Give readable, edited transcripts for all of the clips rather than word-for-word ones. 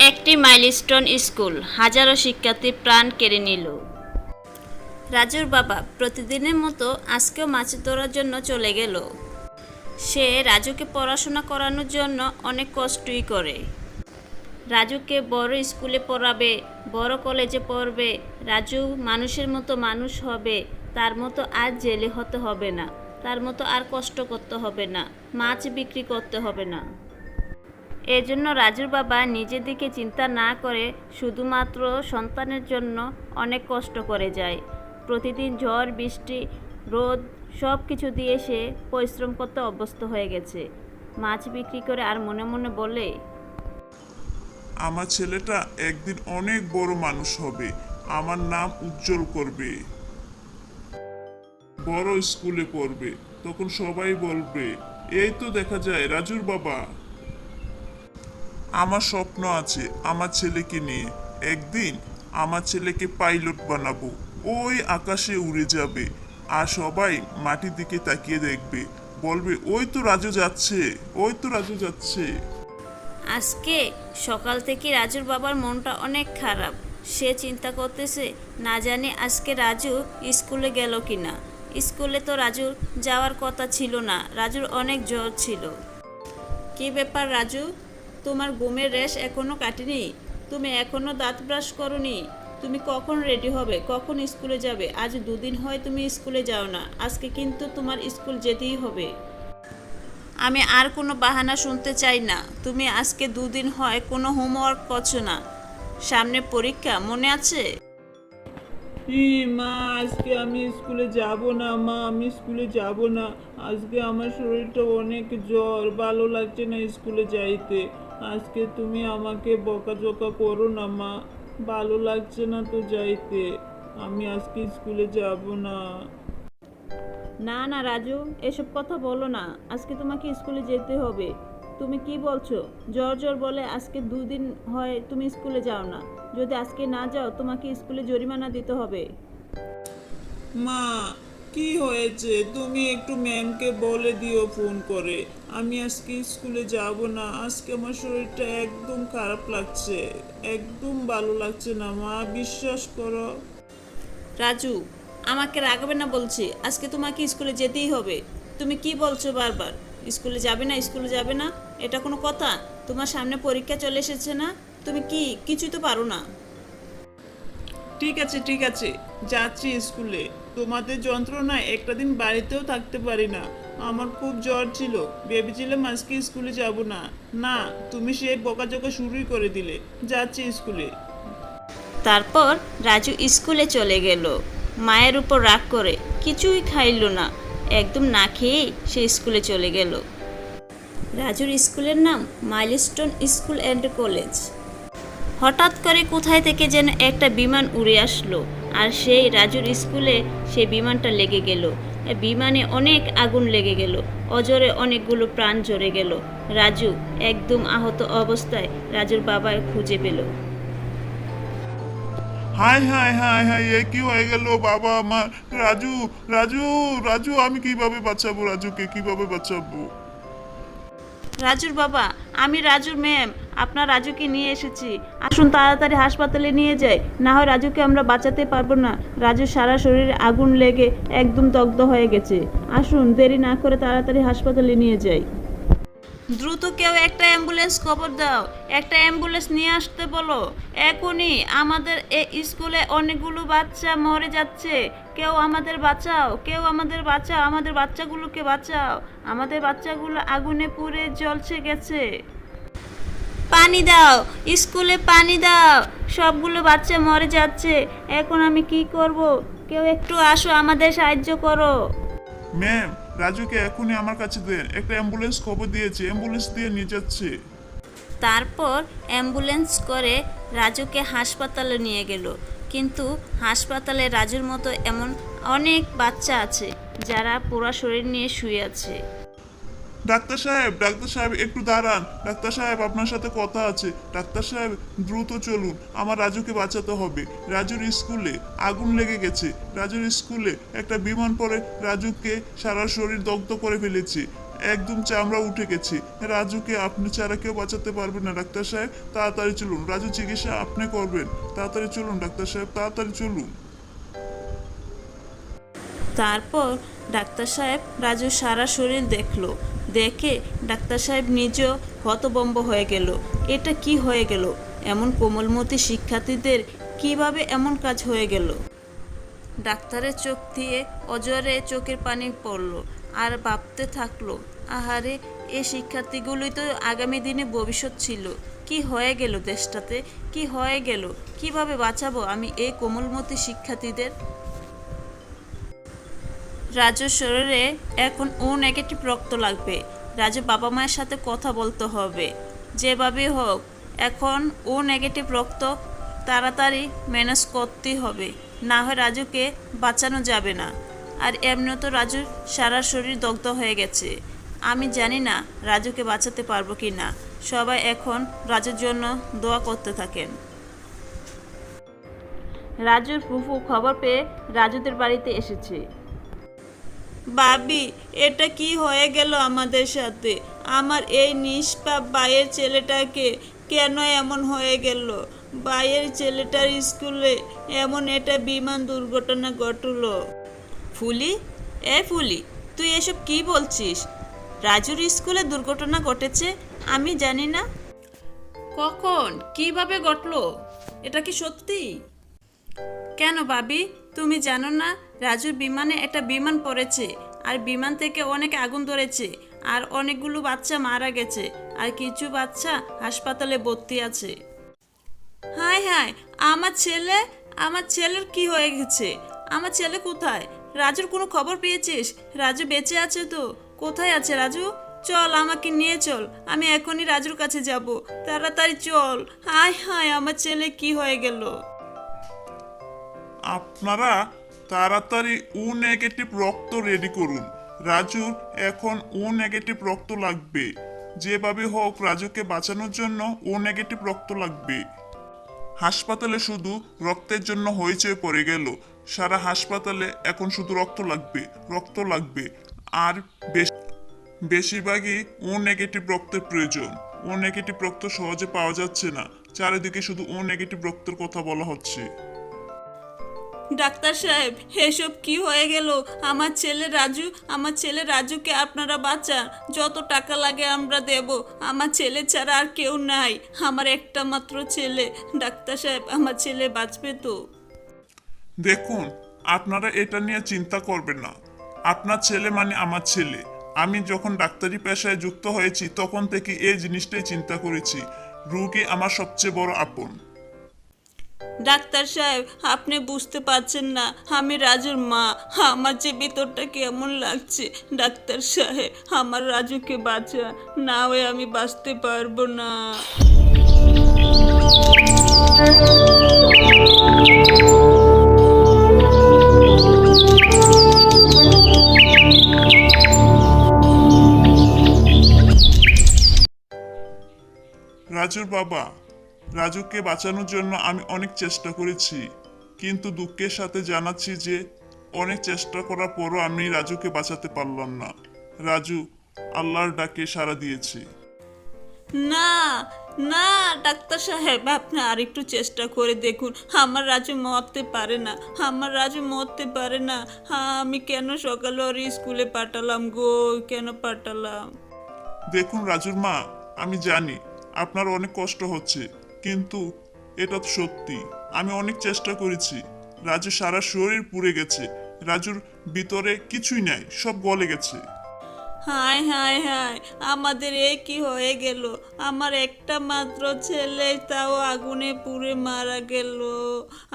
একটি milestone school হাজারো শিক্ষার্থীর প্রাণ কেড়ে নিল। রাজুর বাবা প্রতিদিনের মতো আজকেও মাছ ধরার জন্য চলে গেল। সে রাজুকে পড়াশোনা করানোর জন্য অনেক কষ্টই করে। রাজুকে বড় স্কুলে পড়াবে, বড় কলেজে পড়বে। রাজু মানুষের মতো মানুষ হবে, তার মতো আর জেলে হতে হবে না, তার মতো আর কষ্ট করতে হবে না, মাছ বিক্রি করতে হবে না। এজন্য রাজুর বাবা নিজের দিকে চিন্তা না করে শুধুমাত্র সন্তানের জন্য অনেক কষ্ট করে যায়। প্রতিদিন ঝড় বৃষ্টি রোদ সব কিছু দিয়ে সে পরিশ্রম করতে অভ্যস্ত হয়ে গেছে। মাছ বিক্রি করে আর মনে মনে বলে, আমার ছেলেটা একদিন অনেক বড় মানুষ হবে, আমার নাম উজ্জ্বল করবে, বড় স্কুলে পড়বে, তখন সবাই বলবে এই তো দেখা যায় রাজুর বাবা। আমার স্বপ্ন আছে আমার ছেলেকে নিয়ে, একদিন আমার ছেলেকে পাইলট বানাবো, ওই আকাশে উড়ে যাবে আর সবাই মাটির দিকে তাকিয়ে দেখবে, বলবে ওই তো রাজু যাচ্ছে, ওই তো রাজু যাচ্ছে। আজকে সকাল থেকে রাজুর বাবার মনটা অনেক খারাপ। সে চিন্তা করতেছে, না জানি আজকে রাজু স্কুলে গেল কিনা। স্কুলে তো রাজুর যাওয়ার কথা ছিল না, রাজুর অনেক জ্বর ছিল। কি ব্যাপার রাজু, তোমার ঘুমের রেশ এখনো কাটেনি? তুমি এখনো দাঁত ব্রাশ করোনি? তুমি কখন রেডি হবে, কখন স্কুলে যাবে? আজ দুদিন হয় তুমি স্কুলে যাও না, আজকে কিন্তু তোমার স্কুল যেতেই হবে। আমি আর কোনো বাহানা শুনতে চাই না। তুমি আজকে দুদিন হয় কোনো হোমওয়ার্ক করছো না, সামনে পরীক্ষা, মনে আছে? মা, আজকে আমি স্কুলে যাব না। মা, আমি স্কুলে যাব না। আজকে আমার শরীরটা অনেক জ্বর, ভালো লাগছে না স্কুলে যাইতে। আজকে তুমি আমাকে বকাঝকা করো না মা, ভালো লাগছে না তো যাইতে। আমি আজকে স্কুলে যাব না। না না রাজু, এসব কথা বলো না। আজকে তোমাকে স্কুলে যেতে হবে। তুমি কি বলছো? জ্বর জ্বর বলে আজকে দুদিন হয় তুমি স্কুলে যাও না। যদি আজকে না যাও তোমাকে স্কুলে জরিমানা দিতে হবে। মা, কি হয়েছে? তুমি একটু ম্যামকে বলে দিও ফোন করে। আমি আজকে স্কুলে যাব না। আজকে আমার শরীরটা একদম খারাপ লাগছে, একদম ভালো লাগছে না মা, বিশ্বাস করো। রাজু, আমাকে রাগাবে না বলছি। আজকে তোমাকে স্কুলে যেতেই হবে। তুমি কি বলছো বারবার? স্কুলে যাবে না, স্কুলে যাবে না, এটা কোনো কথা? তোমার সামনে পরীক্ষা চলে এসেছে না? তুমি কি কিছুই তো পারো না। ঠিক আছে ঠিক আছে, যাচ্ছি স্কুলে। তোমাদের যন্ত্রণায় একটা দিন বাড়িতেও থাকতে পারি না। আমার খুব জ্বর ছিল, ভেবেছিলাম আজকে স্কুলে যাব না। না, তুমি সেই বকাঝকা শুরুই করে দিলে। যাচ্ছি স্কুলে। তারপর রাজু স্কুলে চলে গেল। মায়ের উপর রাগ করে কিছুই খাইল না, একদম না খেয়েই সে স্কুলে চলে গেল। রাজুর স্কুলের নাম মাইলস্টোন স্কুল অ্যান্ড কলেজ। হঠাৎ করে কোথায় থেকে যেন একটা বিমান উড়ে আসলো, আর সেই রাজুর স্কুলে সেই বিমানটা লেগে গেল। বিমানে অনেক আগুন লেগে গেল, অজরে অনেকগুলো প্রাণ ঝরে গেল। রাজু একদম আহত অবস্থায় রাজুর বাবা খুঁজে পেল। হাই হাই হাই হাই, এ কি হয়ে গেল বাবা আমার? রাজু, রাজু, রাজু, আমি কিভাবে বাঁচাবো রাজুকে, কিভাবে বাঁচাবো? রাজুর বাবা, আমি রাজুর ম্যাম, আপনার রাজুকে নিয়ে এসেছি। আসুন তাড়াতাড়ি হাসপাতালে নিয়ে যাই, না হয় রাজুকে আমরা বাঁচাতে পারবো না। রাজুর সারা শরীরে আগুন লেগে একদম দগ্ধ হয়ে গেছে। আসুন, দেরি না করে তাড়াতাড়ি হাসপাতালে নিয়ে যাই। দ্রুত কেউ একটা অ্যাম্বুলেন্স খবর দাও, একটা অ্যাম্বুলেন্স নিয়ে আসতে বলো এখনই। আমাদের এই স্কুলে অনেকগুলো বাচ্চা মরে যাচ্ছে। কেউ আমাদের বাঁচাও, কেউ আমাদের বাঁচাও, আমাদের বাচ্চাগুলোকে বাঁচাও। আমাদের বাচ্চাগুলো আগুনে পুড়ে জ্বলছে গেছে। পানি দাও, স্কুলে পানি দাও, সবগুলো বাচ্চা মরে যাচ্ছে। এখন আমি কি করব? কেউ একটু আসো, আমাদের সাহায্য করো। ম্যাম, রাজুকে এখনই আমার কাছে দেন, একটা অ্যাম্বুলেন্স খবর দিয়েছে, অ্যাম্বুলেন্স দিয়ে নিয়ে যাচ্ছে। তারপর অ্যাম্বুলেন্স করে রাজুকে হাসপাতালে নিয়ে গেল। কিন্তু হাসপাতালে রাজুর মতো এমন অনেক বাচ্চা আছে যারা পুরো শরীর নিয়ে শুয়ে আছে। ডাক্তার সাহেব, ডাক্তার সাহেব, একটু দাঁড়ান। ডাক্তার সাহেব, আপনার সাথে কথা আছে। ডাক্তার সাহেব, দ্রুত চলুন, আমার রাজুকে বাঁচাতে হবে। রাজুর স্কুলে আগুন লেগে গেছে। রাজুর স্কুলে একটা বিমান পড়ে রাজুকে সারা শরীর দগ্ধ করে ফেলেছে। একদম চামড়া উঠে গেছে। রাজুকে আপনি ছাড়া কেউ বাঁচাতে পারবে না ডাক্তার সাহেব, তাড়াতাড়ি চলুন। রাজু চিকিৎসা আপনি করবেন, তাড়াতাড়ি চলুন ডাক্তার সাহেব, তাড়াতাড়ি চলুন। তারপর ডাক্তার সাহেব রাজুর সারা শরীর দেখলো। দেখে ডাক্তার সাহেব নিজেও হতভম্ব হয়ে গেল। এটা কি হয়ে গেল? এমন কোমলমতি শিক্ষার্থীদের কিভাবে এমন কাজ হয়ে গেল? ডাক্তারের চোখ দিয়ে অজরে চোখের পানি পড়ল আর ভাবতে থাকলো, আহারে, এই শিক্ষার্থীগুলোই তো আগামী দিনে ভবিষ্যৎ ছিল। কি হয়ে গেল দেশটাতে? কি হয়ে গেল? কিভাবে বাঁচাবো আমি এই কোমলমতি শিক্ষার্থীদের? রাজুর শরীরে এখন ও নেগেটিভ রক্ত লাগবে। রাজু বাবা মায়ের সাথে কথা বলতে হবে। যেভাবে হোক এখন ও নেগেটিভ রক্ত তাড়াতাড়ি ম্যানেজ করতেই হবে, না হয় রাজুকে বাঁচানো যাবে না। আর এমনিও তো রাজুর সারা শরীর দগ্ধ হয়ে গেছে। আমি জানি না রাজুকে বাঁচাতে পারবো কি না। সবাই এখন রাজুর জন্য দোয়া করতে থাকেন। রাজুর ফুফু খবর পেয়ে রাজুদের বাড়িতে এসেছে। ভাবি, এটা কি হয়ে গেল আমাদের সাথে? আমার এই নিষ্পাপ ভাইয়ের ছেলেটাকে কেন এমন হয়ে গেল? ভাইয়ের ছেলেটার স্কুলে এমন একটা বিমান দুর্ঘটনা ঘটলো। ফুলি, ফুলি, তুই এসব কি বলছিস? রাজুর স্কুলে দুর্ঘটনা ঘটেছে? আমি জানি না। কখন, কিভাবে ঘটলো? এটা কি সত্যি? কেন ভাবি, তুমি জানো না রাজুর বিমানে একটা বিমান পড়েছে, আর বিমান থেকে অনেক আগুন ধরেছে, আর অনেকগুলো বাচ্চা মারা গেছে, আর কিছু বাচ্চা হাসপাতালে ভর্তি আছে। হায় হায়, আমার ছেলের কি হয়ে গেছে? আমার ছেলে কোথায়? রাজুর কোনো খবর পেয়েছিস? রাজু বেঁচে আছে তো? কোথায় আছে রাজু? চল, আমাকে নিয়ে চল, আমি এখনই রাজুর কাছে যাব। তাড়াতাড়ি চল। হায় হায়, আমার ছেলে কি হয়ে গেল? আপনারা তাড়াতাড়ি ও নেগেটিভ রক্ত রেডি করুন। রাজুর এখন ও নেগেটিভ রক্ত লাগবে। যেভাবে হোক রাজুকে বাঁচানোর জন্য ও নেগেটিভ রক্ত লাগবে। হাসপাতালে শুধু রক্তের জন্য হইচই পড়ে গেল। সারা হাসপাতালে এখন শুধু রক্ত লাগবে, রক্ত লাগবে। আর বেশিরভাগই ও নেগেটিভ রক্তের প্রয়োজন। ও নেগেটিভ রক্ত সহজে পাওয়া যাচ্ছে না। চারিদিকে শুধু ও নেগেটিভ রক্তের কথা বলা হচ্ছে। ডাক্তার সাহেব, এসব কি হয়ে গেল? আমার ছেলে রাজুকে আপনারা বাঁচান। যত টাকা লাগে আমরা দেব। আমার ছেলে ছাড়া আর কেউ নাই। আমার একটা মাত্র ছেলে। ডাক্তার সাহেব, আমার ছেলে বাঁচবে তো? দেখুন, আপনারা এটা নিয়ে চিন্তা করবেন না। আপনার ছেলে মানে আমার ছেলে। আমি যখন ডাক্তারি পেশায় যুক্ত হয়েছি তখন থেকে এই জিনিসটাই চিন্তা করেছি। রোগী আমার সবচেয়ে বড় আপন। ডাক্তার সাহেব, আপনি বুঝতে পারছেন না, আমি রাজুর মা। আমার যে ভিতরটা কেমন লাগছে। ডাক্তার সাহেব, আমার রাজুকে বাঁচান, না হয়ে আমি বাঁচতে পারবো না। রাজুর বাবা, রাজুকে বাঁচানোর জন্য আমি অনেক চেষ্টা করেছি, কিন্তু দুঃখের সাথে জানাচ্ছি যে অনেক চেষ্টা করার পরও আমি রাজুকে বাঁচাতে পারলাম না। রাজু আল্লাহর ডাকে সাড়া দিয়েছে। না না ডাক্তার সাহেব, আপনি আর একটু চেষ্টা করে দেখুন। আমার রাজু মরতে পারে না, আমার রাজু মরতে পারে না। আমি কেন সকালে ওর স্কুলে পাঠালাম গো? কেন পাঠালাম? দেখুন রাজুর মা, আমি জানি আপনার অনেক কষ্ট হচ্ছে, কিন্তু এটা তো সত্যি। আমি অনেক চেষ্টা করেছি। রাজু সারা শরীর পুড়ে গেছে। রাজুর ভিতরে কিছুই নাই, সব গলে গেছে। হায় হায় হায়, আমাদের এ কি হয়ে গেল? আমার একটা মাত্র ছেলে, তাও আগুনে পুড়ে মারা গেল।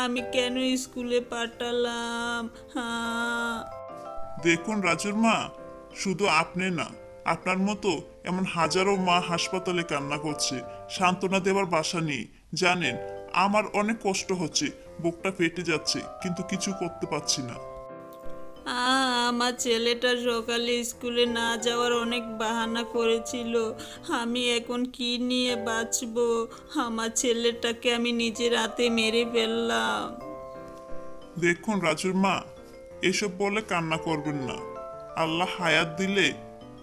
আমি কেন স্কুলে পাঠালাম? হ্যাঁ। দেখুন রাজুর মা, শুধু আপনি না, আপনার মতো এমন হাজারো মা হাসপাতালে কান্না করছে। সান্ত্বনা দেওয়ার বাসা নেই। জানেন, আমার অনেক কষ্ট হচ্ছে, বুকটা ফেটে যাচ্ছে, কিন্তু কিছু করতে পারছি না। আমার ছেলেটা সকালে স্কুলে না যাওয়ার অনেক বাহানা করেছিল। আমি এখন কি নিয়ে বাঁচবো? আমার ছেলেটাকে আমি নিজের হাতে মেরে ফেললাম। দেখুন রাজুর মা, এসব বলে কান্না করবেন না। আল্লাহ হায়াত দিলে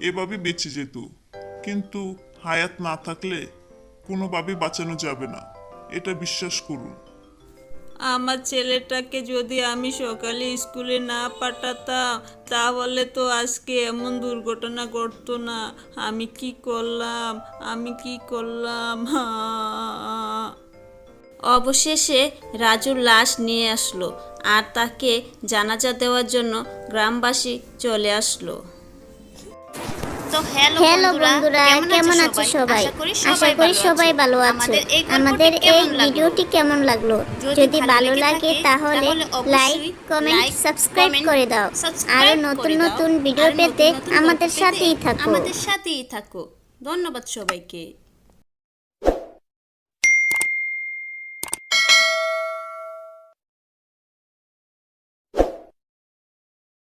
এভাবে বেঁচে যেত, কিন্তু হায়াত না থাকলে কোনোভাবে বাঁচানো যাবে না, এটা বিশ্বাস করুন। আমার ছেলেটাকে যদি আমি সকালে স্কুলে না পাঠাতাম তাহলে তো আজকে এমন দুর্ঘটনা ঘটতো না। আমি কি করলাম, আমি কি করলাম? অবশেষে রাজুর লাশ নিয়ে আসলো আর তাকে জানাজা দেওয়ার জন্য গ্রামবাসী চলে আসলো। তো হ্যালো বন্ধুরা, কেমন আছো সবাই? আশা করি সবাই ভালো আছো। আমাদের এই ভিডিওটি কেমন লাগলো? যদি ভালো লাগে তাহলে লাইক, কমেন্ট, সাবস্ক্রাইব করে দাও। আরো নতুন নতুন ভিডিও পেতে আমাদের সাথেই থাকো। ধন্যবাদ সবাইকে।